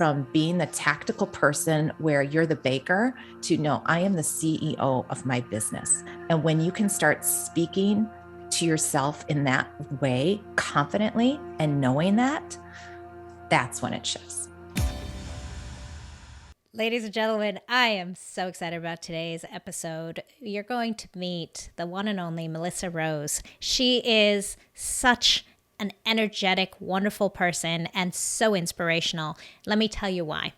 from being the tactical person where you're the baker to no, I am the CEO of my business. And when you can start speaking to yourself in that way, confidently, and knowing that, that's when it shifts. Ladies and gentlemen, I am so excited about today's episode. You're going to meet the one and only Melissa Rose. She is such an energetic, wonderful person and so inspirational. Let me tell you why.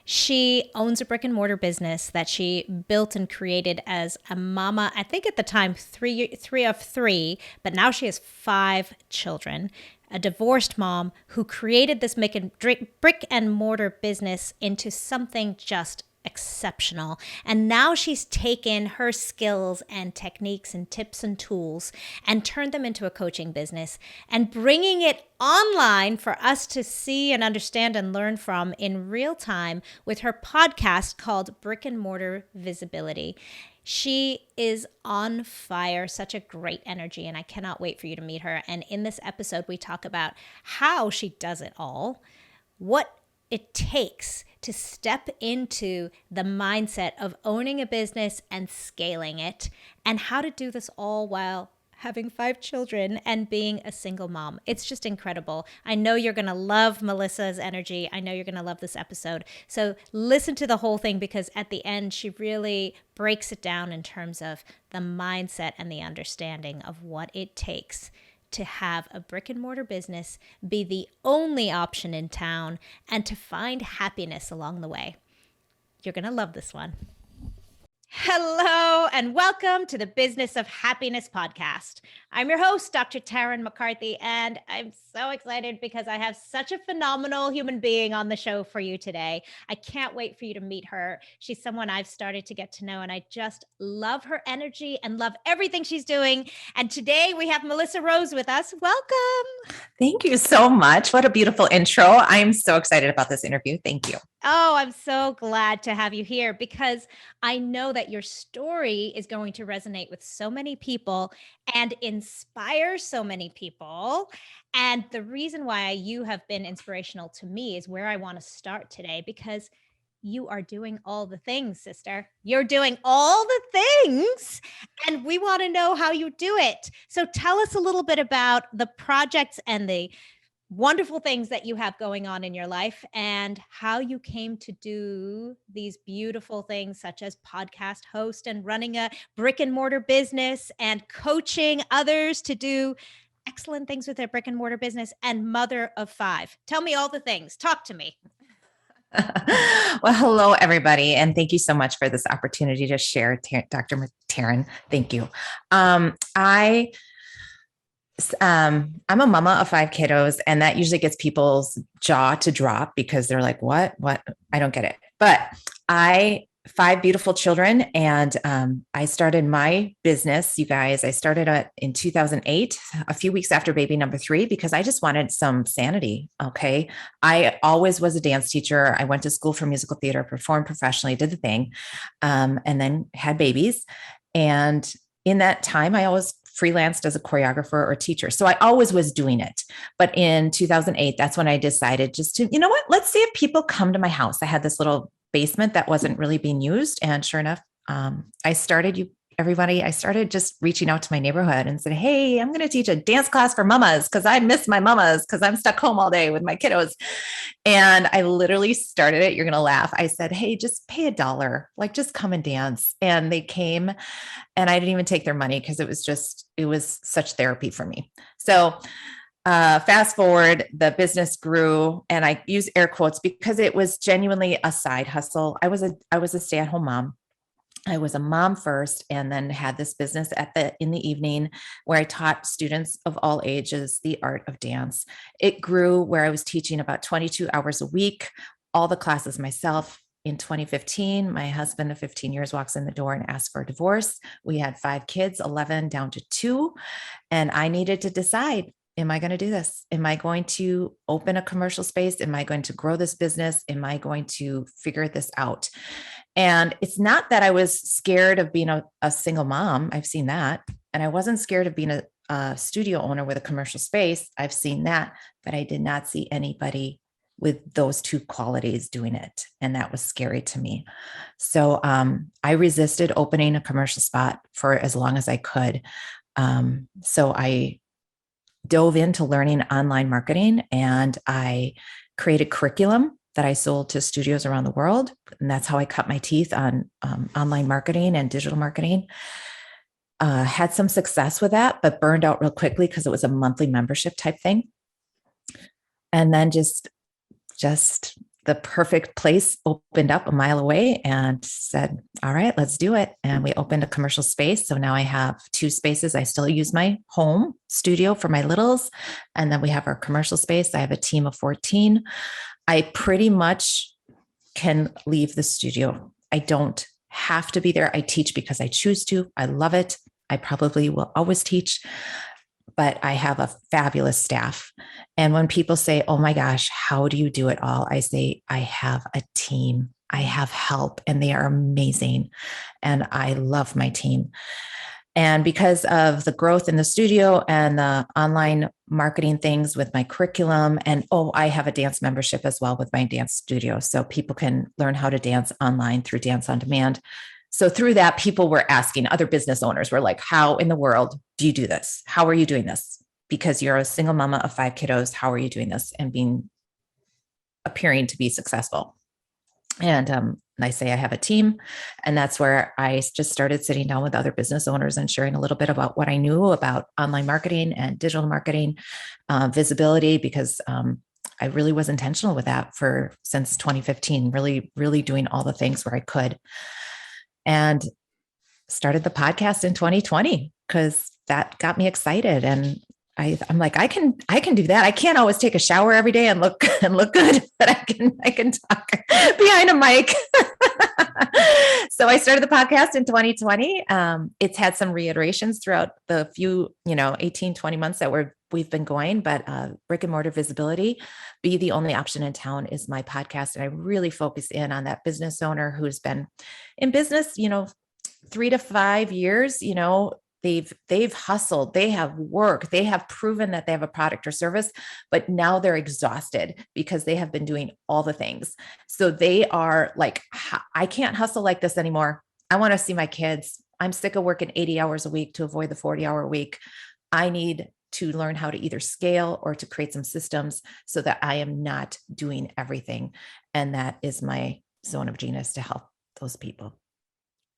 She owns a brick and mortar business that she built and created as a mama. I think at the time, three of three, but now she has 5 children. A divorced mom who created this brick and mortar business into something just exceptional. And now she's taken her skills and techniques and tips and tools and turned them into a coaching business and bringing it online for us to see and understand and learn from in real time with her podcast called Brick and Mortar Visibility. She is on fire, such a great energy, and I cannot wait for you to meet her. And in this episode, we talk about how she does it all, what it takes to step into the mindset of owning a business and scaling it, and how to do this all while having 5 children and being a single mom. It's just incredible. I know you're going to love Melissa's energy. I know you're going to love this episode. So listen to the whole thing, because at the end, she really breaks it down in terms of the mindset and the understanding of what it takes to have a brick and mortar business be the only option in town and to find happiness along the way. You're going to love this one. Hello and welcome to the Business of Happiness podcast. I'm your host, Dr. Tarryn MacCarthy, and I'm so excited because I have such a phenomenal human being on the show for you today. I can't wait for you to meet her. She's someone I've started to get to know, and I just love her energy and love everything she's doing. And today we have Melissa Rose with us. Welcome. Thank you so much. What a beautiful intro. I'm so excited about this interview. Thank you. Oh, I'm so glad to have you here because I know that your story is going to resonate with so many people and inspire so many people. And the reason why you have been inspirational to me is where I want to start today, because you are doing all the things, sister. You're doing all the things, and we want to know how you do it. So tell us a little bit about the projects and the wonderful things that you have going on in your life and how you came to do these beautiful things such as podcast host and running a brick and mortar business and coaching others to do excellent things with their brick and mortar business and mother of 5. Tell me all the things. Talk to me. Well, hello, everybody. And thank you so much for this opportunity to share, Dr. Tarryn. Thank you. I'm a mama of 5 kiddos, and that usually gets people's jaw to drop because they're like, what, I don't get it. But 5 beautiful children. And I started my business, you guys, I started in 2008, a few weeks after baby number 3, because I just wanted some sanity. Okay. I always was a dance teacher. I went to school for musical theater, performed professionally, did the thing, and then had babies. And in that time, I always freelanced as a choreographer or teacher. So I always was doing it. But in 2008, that's when I decided just to, you know what, let's see if people come to my house. I had this little basement that wasn't really being used. And sure enough, I started just reaching out to my neighborhood and said, hey, I'm going to teach a dance class for mamas because I miss my mamas because I'm stuck home all day with my kiddos. And I literally started it. You're going to laugh. I said, hey, just pay $1, like just come and dance. And they came, and I didn't even take their money because it was such therapy for me. So fast forward, the business grew, and I use air quotes because it was genuinely a side hustle. I was a stay-at-home mom. I was a mom first, and then had this business in the evening where I taught students of all ages the art of dance. It grew where I was teaching about 22 hours a week, all the classes myself. In 2015, my husband of 15 years walks in the door and asks for a divorce. We had 5 kids, 11 down to 2, and I needed to decide, am I going to do this? Am I going to open a commercial space? Am I going to grow this business? Am I going to figure this out? And it's not that I was scared of being a single mom. I've seen that. And I wasn't scared of being a studio owner with a commercial space. I've seen that, but I did not see anybody with those two qualities doing it. And that was scary to me. So I resisted opening a commercial spot for as long as I could. So I dove into learning online marketing, and I created curriculum that I sold to studios around the world. And that's how I cut my teeth on online marketing and digital marketing. Had some success with that, but burned out real quickly because it was a monthly membership type thing. And then just the perfect place opened up a mile away and said, all right, let's do it. And we opened a commercial space. So now I have two spaces. I still use my home studio for my littles. And then we have our commercial space. I have a team of 14. I pretty much can leave the studio. I don't have to be there. I teach because I choose to. I love it. I probably will always teach, but I have a fabulous staff. And when people say, oh my gosh, how do you do it all? I say, I have a team. I have help, and they are amazing. And I love my team. And because of the growth in the studio and the online marketing things with my curriculum, and I have a dance membership as well with my dance studio. So people can learn how to dance online through Dance on Demand. So through that, people were asking, other business owners were like, how in the world do you do this? How are you doing this? Because you're a single mama of 5 kiddos. How are you doing this and appearing to be successful? And I say I have a team, and that's where I just started sitting down with other business owners and sharing a little bit about what I knew about online marketing and digital marketing, visibility, because I really was intentional with that since 2015, really, really doing all the things where I could. And started the podcast in 2020 because that got me excited. And I'm like, I can do that. I can't always take a shower every day and look good, but I can talk behind a mic. So I started the podcast in 2020. It's had some reiterations throughout the few, 18, 20 months that we've been going, but brick and mortar visibility, be the only option in town, is my podcast. And I really focus in on that business owner who's been in business, 3 to 5 years, they've hustled, they have worked, they have proven that they have a product or service, but now they're exhausted because they have been doing all the things. So they are like, I can't hustle like this anymore. I want to see my kids. I'm sick of working 80 hours a week to avoid the 40-hour week. I need to learn how to either scale or to create some systems so that I am not doing everything. And that is my zone of genius, to help those people.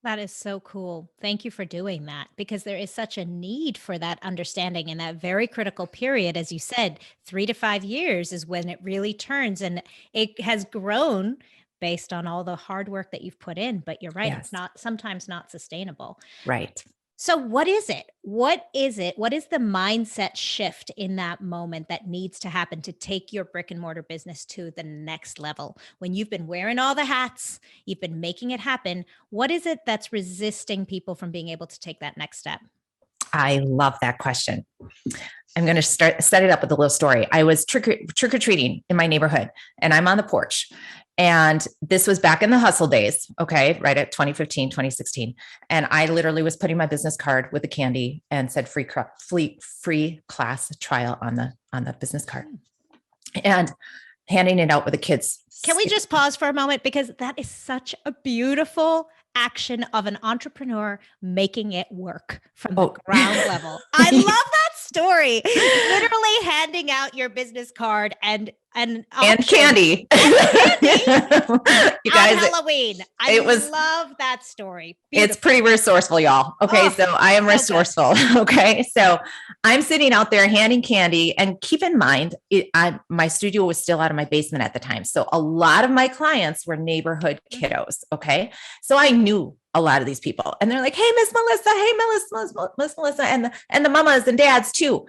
That is so cool. Thank you for doing that, because there is such a need for that understanding in that very critical period. As you said, 3 to 5 years is when it really turns, and it has grown based on all the hard work that you've put in. But you're right, it's Yes. sometimes not sustainable. Right. So what is it? What is it? What is the mindset shift in that moment that needs to happen to take your brick and mortar business to the next level? When you've been wearing all the hats, you've been making it happen, what is it that's resisting people from being able to take that next step? I love that question. I'm going to set it up with a little story. I was trick or treating in my neighborhood, and I'm on the porch. And this was back in the hustle days. Okay. Right at 2015, 2016. And I literally was putting my business card with the candy and said free class trial on the business card, and handing it out with the kids. Can we just pause for a moment? Because that is such a beautiful action of an entrepreneur making it work from the ground level. I love that story. Literally handing out your business card and candy. You guys, on Halloween. I love that story. Beautiful. It's pretty resourceful, y'all. Okay. So I am resourceful. Okay. So I'm sitting out there handing candy, and keep in mind, my studio was still out of my basement at the time. So a lot of my clients were neighborhood kiddos. Okay. So I knew a lot of these people, and they're like, hey, Miss Melissa, hey, Miss Melissa, and the mamas and dads too.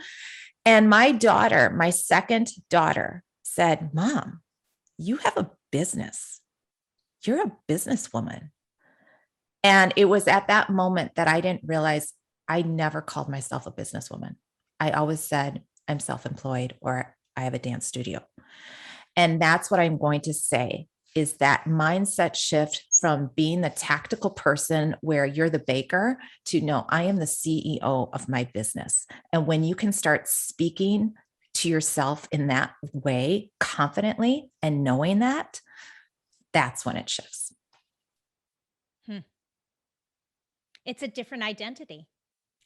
And my second daughter said, Mom, you have a business. You're a businesswoman. And it was at that moment that I didn't realize I never called myself a businesswoman. I always said I'm self-employed, or I have a dance studio. And that's what I'm going to say, is that mindset shift from being the tactical person where you're the baker to no, I am the CEO of my business. And when you can start speaking to yourself in that way confidently and knowing that, that's when it shifts. It's a different identity.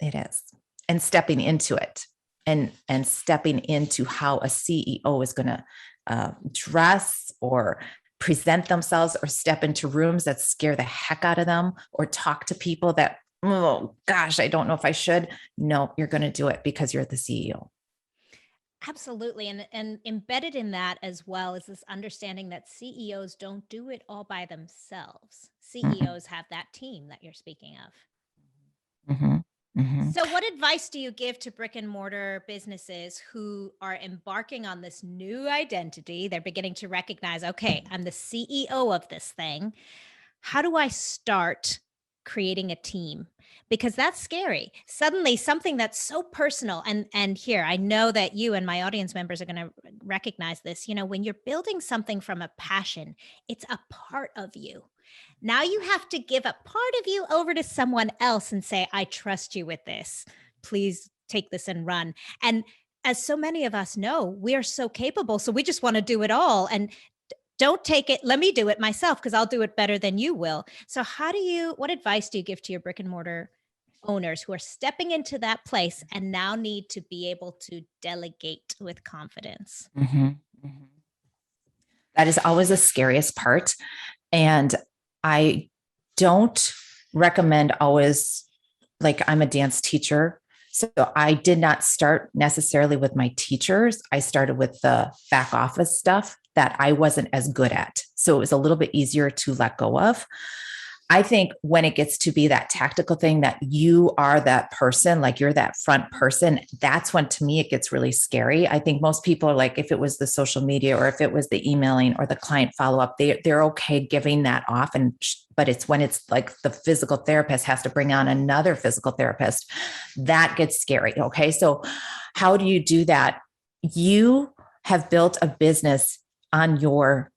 It is. And stepping into it and stepping into how a CEO is going to dress or present themselves or step into rooms that scare the heck out of them or talk to people that, oh gosh, I don't know if I should. No, you're going to do it because you're the CEO. Absolutely. And embedded in that as well is this understanding that CEOs don't do it all by themselves. CEOs have that team that you're speaking of. Mm-hmm. Mm-hmm. So, what advice do you give to brick and mortar businesses who are embarking on this new identity? They're beginning to recognize, okay, I'm the CEO of this thing. How do I start creating a team? Because that's scary. Suddenly, something that's so personal, and here I know that you and my audience members are going to recognize this. You know, when you're building something from a passion, it's a part of you. Now you have to give a part of you over to someone else and say, I trust you with this. Please take this and run. And as so many of us know, we are so capable. So we just want to do it all. And don't take it. Let me do it myself because I'll do it better than you will. So what advice do you give to your brick and mortar owners who are stepping into that place and now need to be able to delegate with confidence? Mm-hmm. Mm-hmm. That is always the scariest part. And I don't recommend always, like, I'm a dance teacher. So I did not start necessarily with my teachers. I started with the back office stuff that I wasn't as good at. So it was a little bit easier to let go of. I think when it gets to be that tactical thing that you are that person, like you're that front person, that's when to me it gets really scary. I think most people are like, if it was the social media or if it was the emailing or the client follow-up, they're okay giving that off. But it's when it's like the physical therapist has to bring on another physical therapist, that gets scary. Okay. So how do you do that? You have built a business on your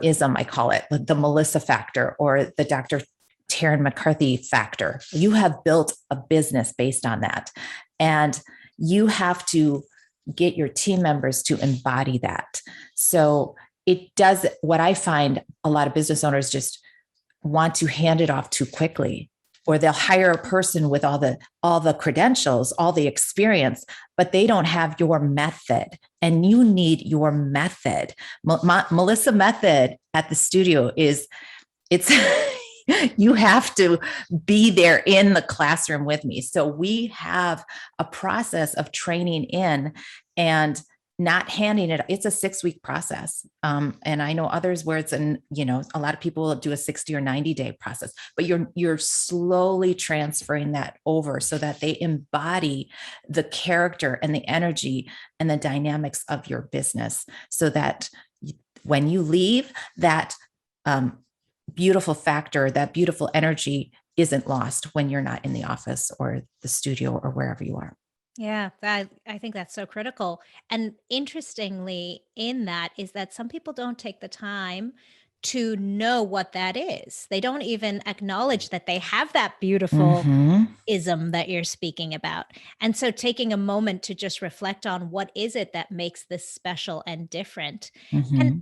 ism, I call it the Melissa factor or the Dr. Tarryn MacCarthy factor. You have built a business based on that. And you have to get your team members to embody that. So it does, what I find a lot of business owners just want to hand it off too quickly, or they'll hire a person with all the credentials, all the experience, but they don't have your method, and you need your method. Melissa method at the studio it's you have to be there in the classroom with me. So we have a process of training in and not handing it. It's a 6-week process. And I know others where it's a lot of people will do a 60 or 90-day process, but you're slowly transferring that over so that they embody the character and the energy and the dynamics of your business so that when you leave, that beautiful factor, that beautiful energy isn't lost when you're not in the office or the studio or wherever you are. Yeah, I think that's so critical. And interestingly, in that is that some people don't take the time to know what that is. They don't even acknowledge that they have that beautiful Mm-hmm. ism that you're speaking about. And so taking a moment to just reflect on what is it that makes this special and different. And, Mm-hmm.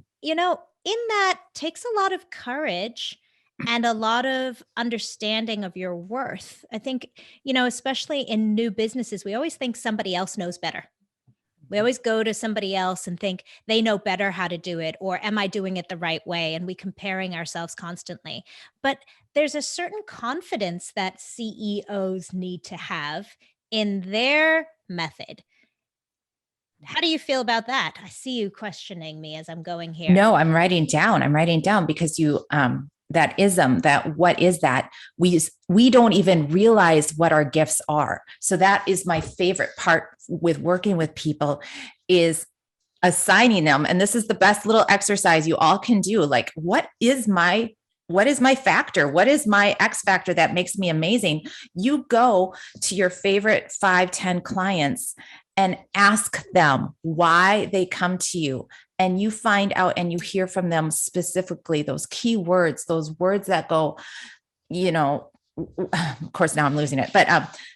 in that takes a lot of courage and a lot of understanding of your worth. I think, especially in new businesses, we always think somebody else knows better. We always go to somebody else and think they know better how to do it, or am I doing it the right way? And we comparing ourselves constantly. But there's a certain confidence that CEOs need to have in their method. How do you feel about that? I see you questioning me as I'm going here. No, I'm writing down because that ism, that what is that? We don't even realize what our gifts are. So that is my favorite part with working with people is assigning them. And this is the best little exercise you all can do. Like, what is my factor? What is my X factor that makes me amazing? You go to your favorite 5-10 clients and ask them why they come to you. And you find out and you hear from them specifically those key words, those words that go, of course, now I'm losing it, but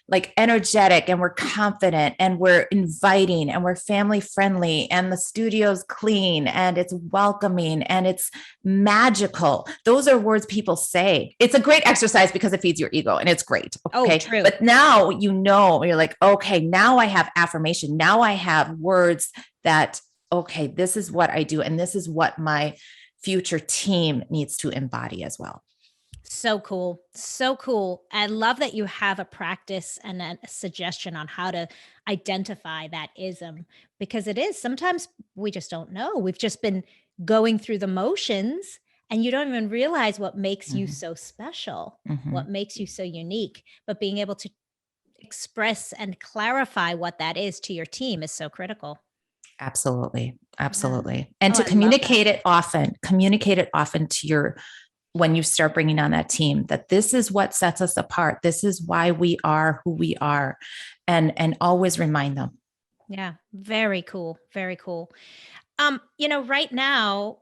like energetic, and we're confident, and we're inviting, and we're family friendly, and the studio's clean, and it's welcoming, and it's magical. Those are words people say. It's a great exercise because it feeds your ego, and it's great. Okay. Oh, true. But now, you're like, okay, now I have affirmation. Now I have words that, okay, this is what I do. And this is what my future team needs to embody as well. So cool. So cool. I love that you have a practice and a suggestion on how to identify that ism, because it is sometimes we just don't know. We've just been going through the motions and you don't even realize what makes you so special, what makes you so unique. But being able to express and clarify what that is to your team is so critical. Absolutely. Absolutely. And Oh, to I love communicate it often to when you start bringing on that team, that this is what sets us apart. This is why we are who we are, and always remind them. Yeah. Very cool. Very cool. Right now,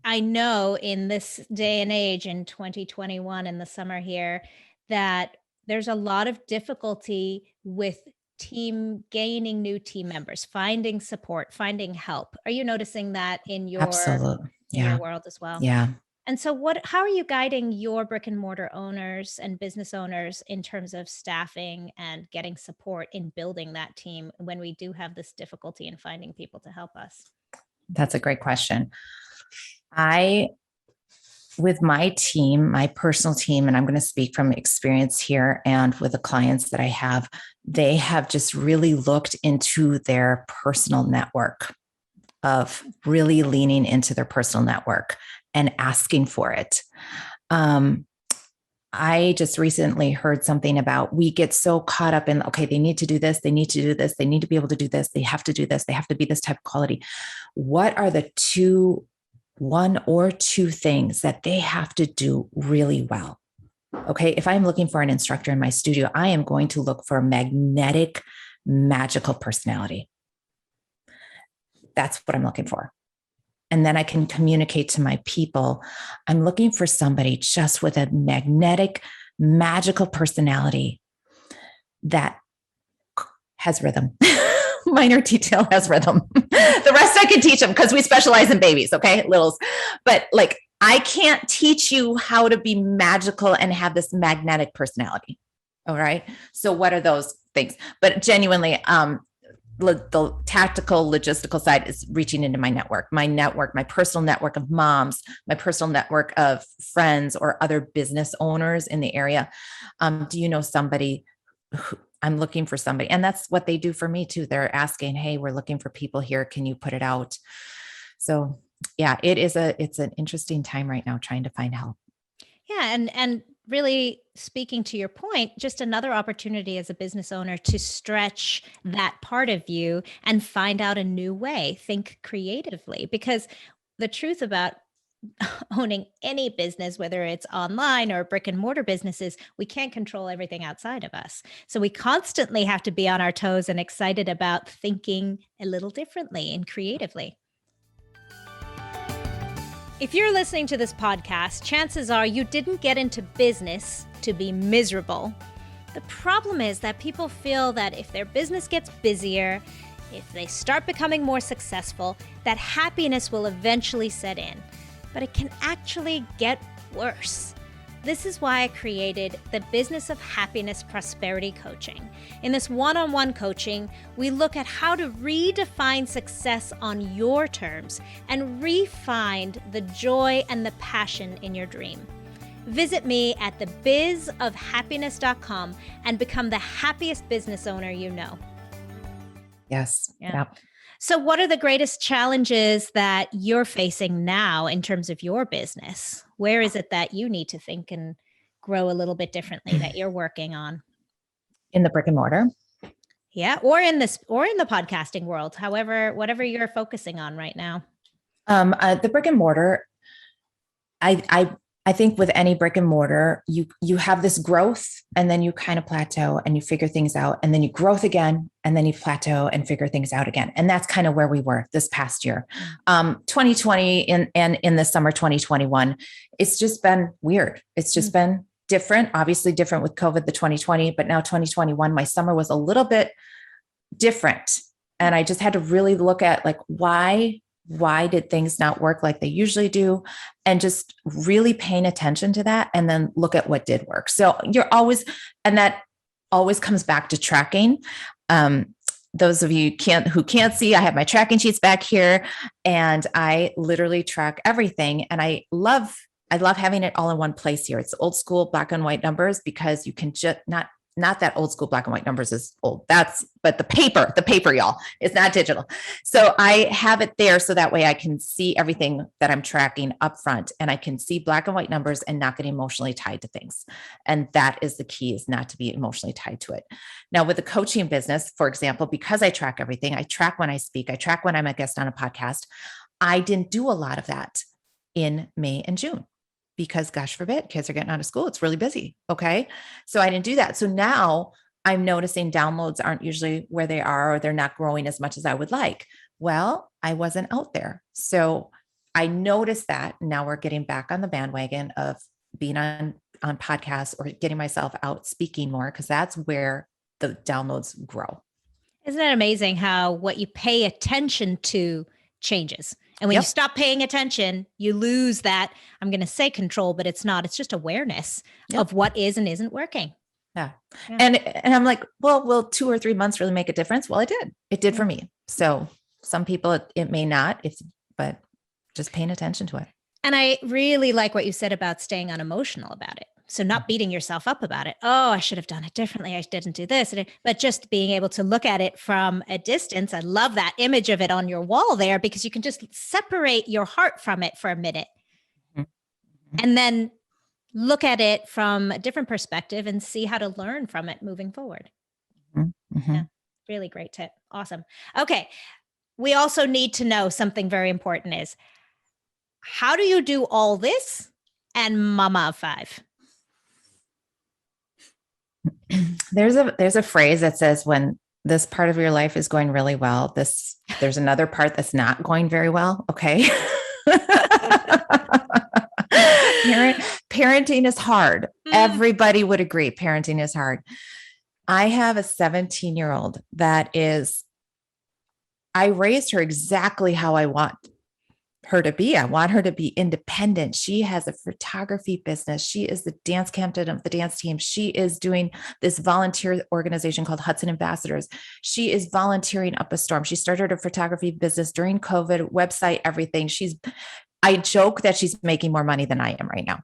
I know in this day and age in 2021 in the summer here that there's a lot of difficulty with gaining new team members, finding support, finding help. Are you noticing that in your Absolutely. Yeah. world as well? Yeah. And so how are you guiding your brick and mortar owners and business owners in terms of staffing and getting support in building that team when we do have this difficulty in finding people to help us? That's a great question. With my team, my personal team, and I'm going to speak from experience here, and with the clients that I have, they have just really looked into their personal network, of really leaning into their personal network and asking for it. I just recently heard something about, we get so caught up in, okay, they need to do this, they need to do this, they need to be able to do this, they have to do this, they have to be this type of quality. What are the one or two things that they have to do really well? Okay, if I'm looking for an instructor in my studio, I am going to look for a magnetic, magical personality. That's what I'm looking for. And then I can communicate to my people, I'm looking for somebody just with a magnetic, magical personality that has rhythm. Minor detail has rhythm. The rest I can teach them because we specialize in babies, okay, littles. But like, I can't teach you how to be magical and have this magnetic personality. All right. So what are those things? But genuinely, the tactical logistical side is reaching into my network, my personal network of moms, my personal network of friends or other business owners in the area. Do you know somebody? I'm looking for somebody. And that's what they do for me too. They're asking, hey, we're looking for people here. Can you put it out? So yeah, it's an interesting time right now trying to find help. Yeah. And really speaking to your point, just another opportunity as a business owner to stretch that part of you and find out a new way, think creatively, because the truth about owning any business, whether it's online or brick and mortar businesses, we can't control everything outside of us. So we constantly have to be on our toes and excited about thinking a little differently and creatively. If you're listening to this podcast, chances are you didn't get into business to be miserable. The problem is that people feel that if their business gets busier, if they start becoming more successful, that happiness will eventually set in. But it can actually get worse. This is why I created the Business of Happiness Prosperity Coaching. In this one-on-one coaching, we look at how to redefine success on your terms and re-find the joy and the passion in your dream. Visit me at thebizofhappiness.com and become the happiest business owner you know. Yes. Yeah. So what are the greatest challenges that you're facing now in terms of your business? Where is it that you need to think and grow a little bit differently that you're working on? In the brick and mortar? Yeah. Or in the podcasting world, whatever you're focusing on right now. The brick and mortar, I think with any brick and mortar, you have this growth and then you kind of plateau and you figure things out, and then you growth again and then you plateau and figure things out again. And that's kind of where we were this past year. 2020 and in the summer 2021, it's just been weird. It's just been different, obviously different with COVID, the 2020, but now 2021, my summer was a little bit different. And I just had to really look at like, why did things not work like they usually do? And just really paying attention to that and then look at what did work. So and that always comes back to tracking. Those of you who can't see, I have my tracking sheets back here and I literally track everything. And I love having it all in one place here. It's old school black and white numbers because you can just not that old school black and white numbers is old. But the paper, y'all, it's not digital. So I have it there so that way I can see everything that I'm tracking up front and I can see black and white numbers and not get emotionally tied to things. And that is the key, is not to be emotionally tied to it. Now with the coaching business, for example, because I track everything, I track when I speak, I track when I'm a guest on a podcast. I didn't do a lot of that in May and June. Because gosh forbid, kids are getting out of school. It's really busy. Okay. So I didn't do that. So now I'm noticing downloads aren't usually where they are, or they're not growing as much as I would like. Well, I wasn't out there. So I noticed that now we're getting back on the bandwagon of being on podcasts or getting myself out speaking more, because that's where the downloads grow. Isn't it amazing how what you pay attention to changes? And when you stop paying attention, you lose that, I'm going to say control, but it's not. It's just awareness of what is and isn't working. Yeah. And I'm like, well, will 2 or 3 months really make a difference? Well, it did. It did for me. So some people, it may not, but just paying attention to it. And I really like what you said about staying unemotional about it. So not beating yourself up about it. Oh, I should have done it differently. I didn't do this. But just being able to look at it from a distance. I love that image of it on your wall there, because you can just separate your heart from it for a minute. Mm-hmm. And then look at it from a different perspective and see how to learn from it moving forward. Mm-hmm. Yeah, really great tip. Awesome. Okay. We also need to know something very important is, how do you do all this and mama of 5? There's a phrase that says, when this part of your life is going really well, there's another part that's not going very well. Okay. Parenting is hard. Everybody would agree. Parenting is hard. I have a 17-year-old I raised her exactly how I want her to be. I want her to be independent. She has a photography business. She is the dance captain of the dance team. She is doing this volunteer organization called Hudson Ambassadors. She is volunteering up a storm. She started a photography business during COVID, website, everything. I joke that she's making more money than I am right now.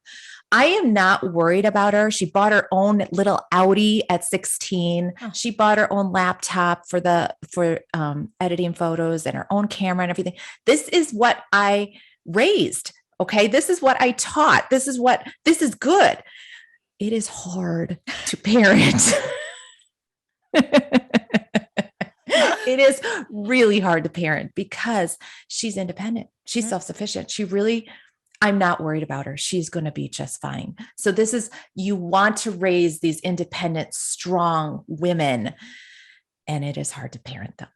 I am not worried about her. She bought her own little Audi at 16. Oh. She bought her own laptop for editing photos, and her own camera and everything. This is what I raised. Okay. This is what I taught. This is good. It is hard to parent. It is really hard to parent because she's independent. She's self-sufficient. I'm not worried about her. She's going to be just fine. So you want to raise these independent, strong women, and it is hard to parent them.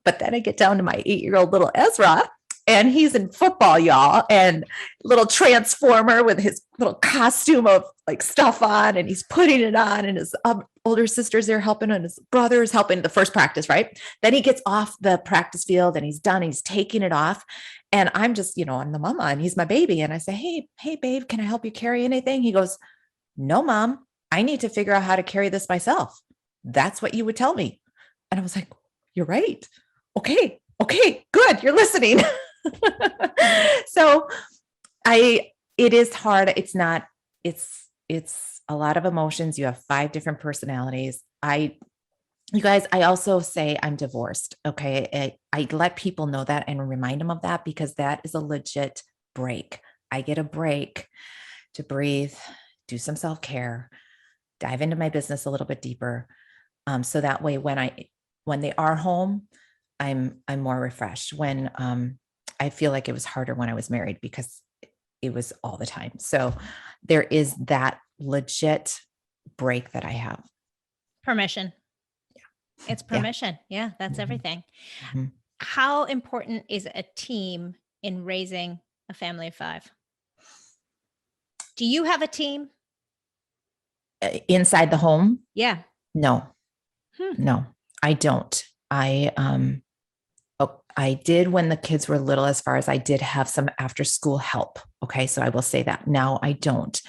But then I get down to my 8-year-old little Ezra, and he's in football, y'all, and little transformer with his little costume of like stuff on, and he's putting it on, and his older sister's there helping, and his brother is helping the first practice, right? Then he gets off the practice field and he's done. He's taking it off. And I'm just, I'm the mama and he's my baby. And I say, hey, babe, can I help you carry anything? He goes, no, mom, I need to figure out how to carry this myself. That's what you would tell me. And I was like, you're right. Okay, good. You're listening. So it is hard. It's a lot of emotions. You have 5 different personalities. You guys, I also say I'm divorced. Okay. I let people know that and remind them of that, because that is a legit break. I get a break to breathe, do some self-care, dive into my business a little bit deeper. So that way, when they are home, I'm more refreshed. When I feel like it was harder when I was married because it was all the time. So there is that legit break that I have. Permission. It's permission. Yeah, that's everything. Mm-hmm. How important is a team in raising a family of 5? Do you have a team? inside the home. Yeah. No, Hmm. no, I don't. I did when the kids were little, as far as I did have some after school help. Okay. So I will say that now I don't,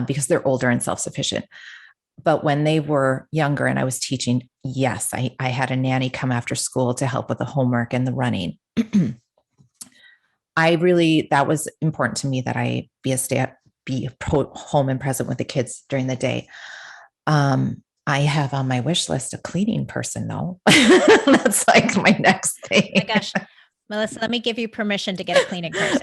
because they're older and self-sufficient. But when they were younger and I was teaching, yes, I had a nanny come after school to help with the homework and the running. That was important to me that I be home and present with the kids during the day. I have on my wish list a cleaning person though. That's like my next thing. Oh my gosh. Melissa, let me give you permission to get a cleaning person.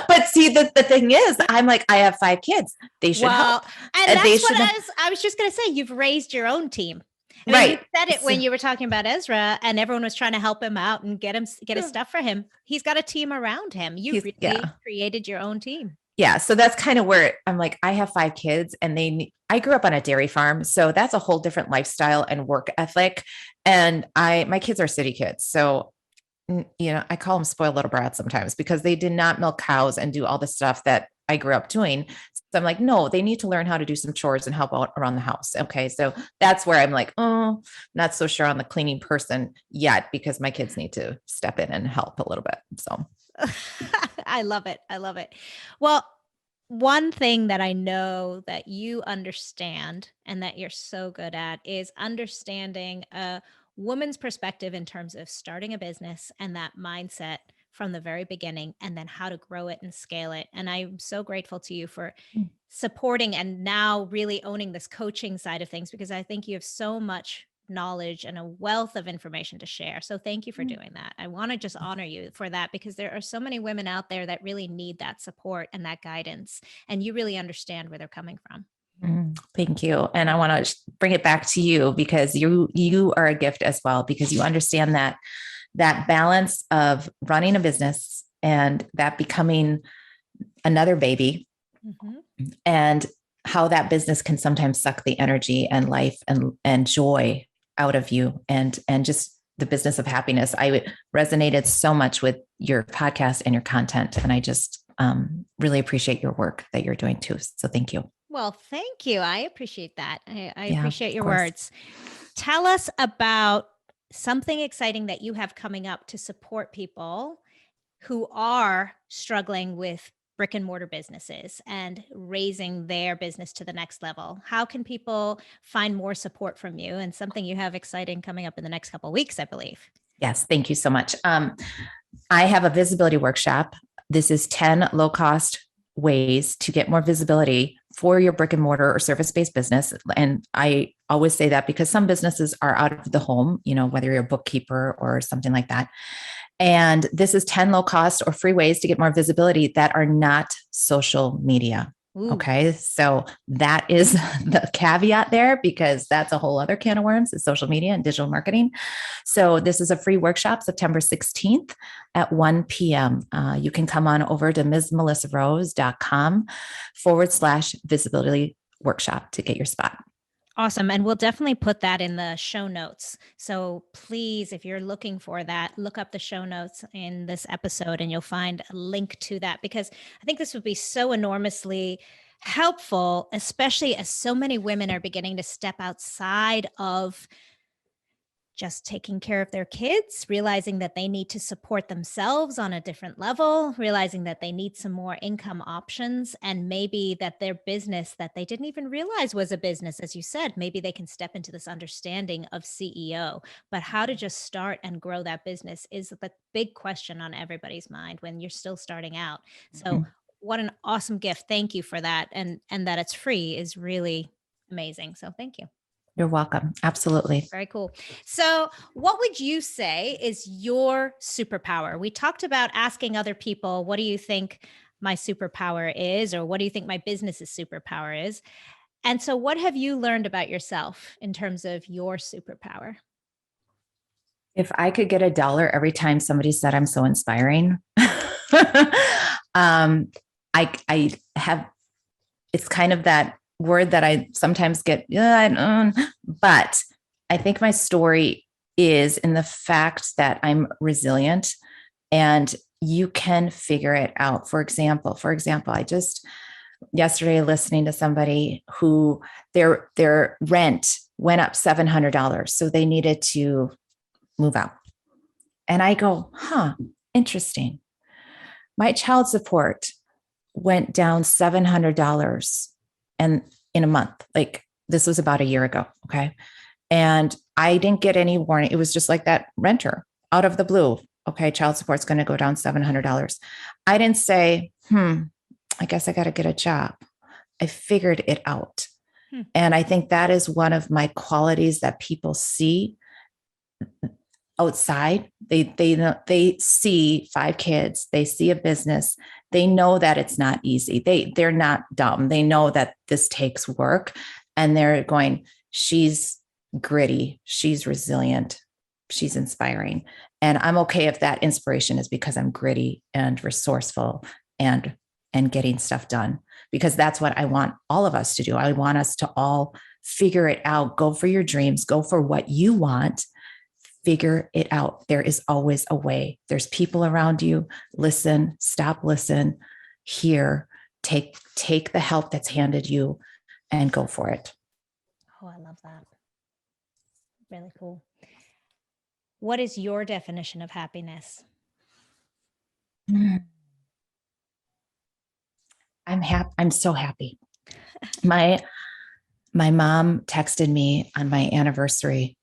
But see, the thing is, I'm like, I have 5 kids. They should help. And that's what I was just going to say. You've raised your own team. I mean, you said it when you were talking about Ezra, and everyone was trying to help him out and get his stuff for him. He's got a team around him. You really created your own team. Yeah. So that's kind of where I'm like, I have 5 kids and I grew up on a dairy farm. So that's a whole different lifestyle and work ethic. And my kids are city kids. So, I call them spoiled little brats sometimes because they did not milk cows and do all the stuff that I grew up doing. So I'm like, no, they need to learn how to do some chores and help out around the house. Okay. So that's where I'm like, oh, not so sure on the cleaning person yet, because my kids need to step in and help a little bit. So I love it. I love it. Well, one thing that I know that you understand and that you're so good at is understanding a woman's perspective in terms of starting a business and that mindset from the very beginning, and then how to grow it and scale it. And I'm so grateful to you for supporting and now really owning this coaching side of things, because I think you have so much knowledge and a wealth of information to share. So thank you for doing that. I want to just honor you for that, because there are so many women out there that really need that support and that guidance, and you really understand where they're coming from. Thank you. And I want to bring it back to you, because you are a gift as well, because you understand that balance of running a business and that becoming another baby, and how that business can sometimes suck the energy and life and joy out of you, and just the business of happiness. I resonated so much with your podcast and your content, and I just really appreciate your work that you're doing too. So thank you. Well, thank you. I appreciate that. I appreciate your words. Tell us about something exciting that you have coming up to support people who are struggling with brick and mortar businesses and raising their business to the next level. How can people find more support from you, and something you have exciting coming up in the next couple of weeks, I believe? Yes. Thank you so much. I have a visibility workshop. This is 10 low-cost ways to get more visibility for your brick and mortar or service-based business. And I always say that because some businesses are out of the home, whether you're a bookkeeper or something like that. And this is 10 low cost or free ways to get more visibility that are not social media. Ooh. Okay. So that is the caveat there, because that's a whole other can of worms, is social media and digital marketing. So this is a free workshop, September 16th at 1 p.m. You can come on over to msmelissarose.com/visibility workshop to get your spot. Awesome. And we'll definitely put that in the show notes. So please, if you're looking for that, look up the show notes in this episode and you'll find a link to that, because I think this would be so enormously helpful, especially as so many women are beginning to step outside of just taking care of their kids, realizing that they need to support themselves on a different level, realizing that they need some more income options, and maybe that their business that they didn't even realize was a business, as you said, maybe they can step into this understanding of CEO. But how to just start and grow that business is the big question on everybody's mind when you're still starting out. So what an awesome gift. Thank you for that. And that it's free is really amazing. So thank you. You're welcome. Absolutely. Very cool. So what would you say is your superpower? We talked about asking other people, what do you think my superpower is? Or what do you think my business's superpower is? And so what have you learned about yourself in terms of your superpower? If I could get $1 every time somebody said I'm so inspiring, I have, it's kind of that word that I sometimes get, but I think my story is in the fact that I'm resilient and you can figure it out. For example, yesterday listening to somebody who their rent went up $700. So they needed to move out. And I go, interesting. My child support went down $700 and in a month. Like this was about a year ago. Okay. And I didn't get any warning. It was just like that renter out of the blue. Okay. Child support's going to go down $700. I didn't say, I guess I got to get a job. I figured it out. And I think that is one of my qualities that people see outside. They see 5 kids, they see a business, they know that it's not easy. They're not dumb. They know that this takes work, and they're going, she's gritty, she's resilient, she's inspiring. And I'm okay if that inspiration is because I'm gritty and resourceful and getting stuff done, because that's what I want all of us to do. I want us to all figure it out. Go for your dreams, go for what you want. Figure it out. There is always a way. There's people around you. Listen, stop, listen, hear, take the help that's handed you and go for it. Oh, I love that. Really cool. What is your definition of happiness? I'm happy. I'm so happy. My mom texted me on my anniversary,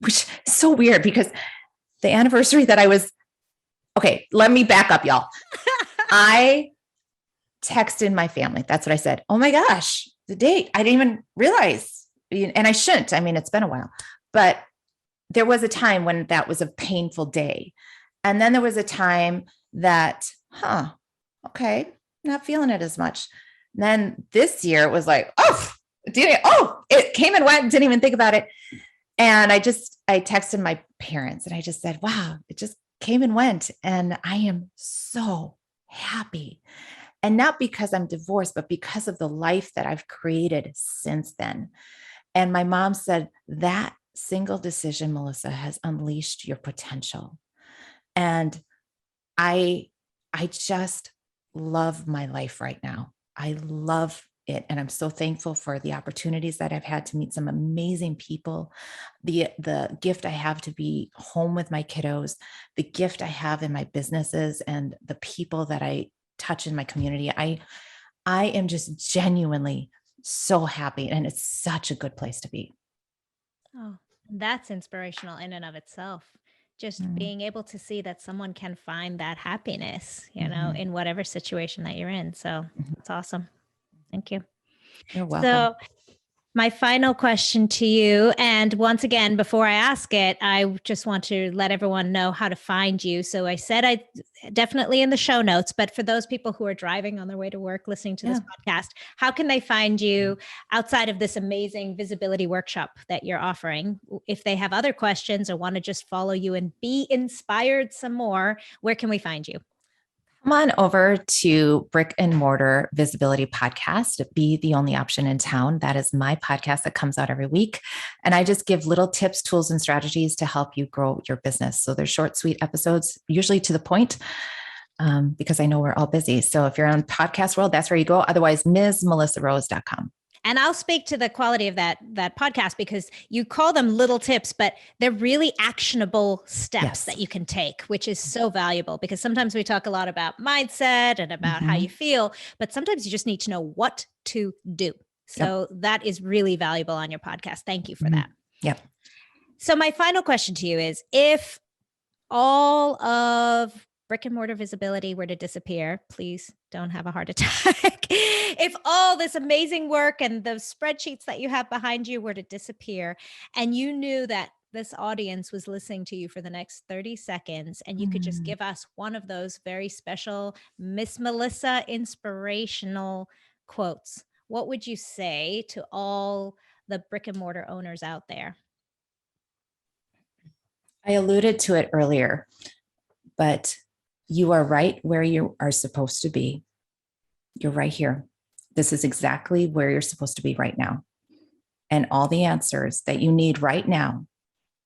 which is so weird because the anniversary that okay, let me back up, y'all. I texted my family. That's what I said. Oh my gosh, the date. I didn't even realize, and I shouldn't. I mean, it's been a while, but there was a time when that was a painful day. And then there was a time that, okay, not feeling it as much. And then this year it was like, it came and went, didn't even think about it. And I texted my parents and I just said, wow, it just came and went. And I am so happy. And not because I'm divorced, but because of the life that I've created since then. And my mom said, that single decision, Melissa, has unleashed your potential. And I just love my life right now. I love it. And I'm so thankful for the opportunities that I've had to meet some amazing people, the gift I have to be home with my kiddos, the gift I have in my businesses, and the people that I touch in my community. I am just genuinely so happy, and it's such a good place to be. Oh, that's inspirational in and of itself. Just being able to see that someone can find that happiness, in whatever situation that you're in. So that's awesome. Thank you. You're welcome. So my final question to you, and once again, before I ask it, I just want to let everyone know how to find you. So I said I definitely in the show notes, but for those people who are driving on their way to work, listening to this podcast, how can they find you outside of this amazing visibility workshop that you're offering? If they have other questions or want to just follow you and be inspired some more, where can we find you? Come on over to Brick and Mortar Visibility Podcast. Be the only option in town. That is my podcast that comes out every week. And I just give little tips, tools, and strategies to help you grow your business. So they're short, sweet episodes, usually to the point, because I know we're all busy. So if you're on podcast world, that's where you go. Otherwise, MsMelissaRose.com. And I'll speak to the quality of that podcast, because you call them little tips, but they're really actionable steps that you can take, which is so valuable, because sometimes we talk a lot about mindset and about how you feel, but sometimes you just need to know what to do. So that is really valuable on your podcast. Thank you for that. Yep. So my final question to you is, if all of Brick and Mortar Visibility were to disappear, please don't have a heart attack. If all this amazing work and the spreadsheets that you have behind you were to disappear, and you knew that this audience was listening to you for the next 30 seconds, and you could just give us one of those very special Miss Melissa inspirational quotes, what would you say to all the brick and mortar owners out there? I alluded to it earlier, but you are right where you are supposed to be. You're right here. This is exactly where you're supposed to be right now. And all the answers that you need right now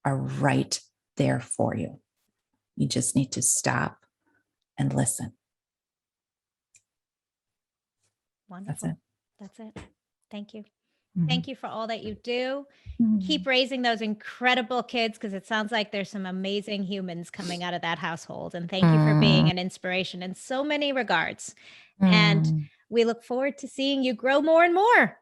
are right there for you. You just need to stop and listen. That's Wonderful. it. That's it. Thank you. Mhm. Thank you for all that you do. Mhm. Keep raising those incredible kids, because it sounds like there's some amazing humans coming out of that household. And thank you for being an inspiration in so many regards. And Mm. we look forward to seeing you grow more and more.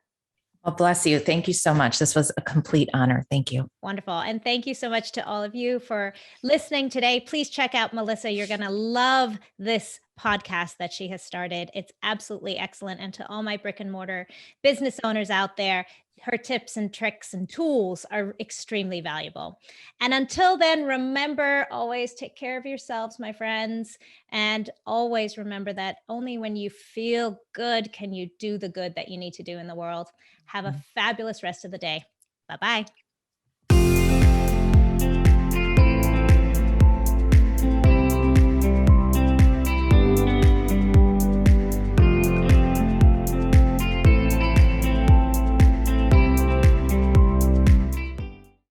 Well, bless you. Thank you so much. This was a complete honor. Thank you. Wonderful. And thank you so much to all of you for listening today. Please check out Melissa. You're going to love this podcast that she has started. It's absolutely excellent. And to all my brick and mortar business owners out there, her tips and tricks and tools are extremely valuable. And until then, remember, always take care of yourselves, my friends. And always remember that only when you feel good can you do the good that you need to do in the world. Have a fabulous rest of the day. Bye-bye.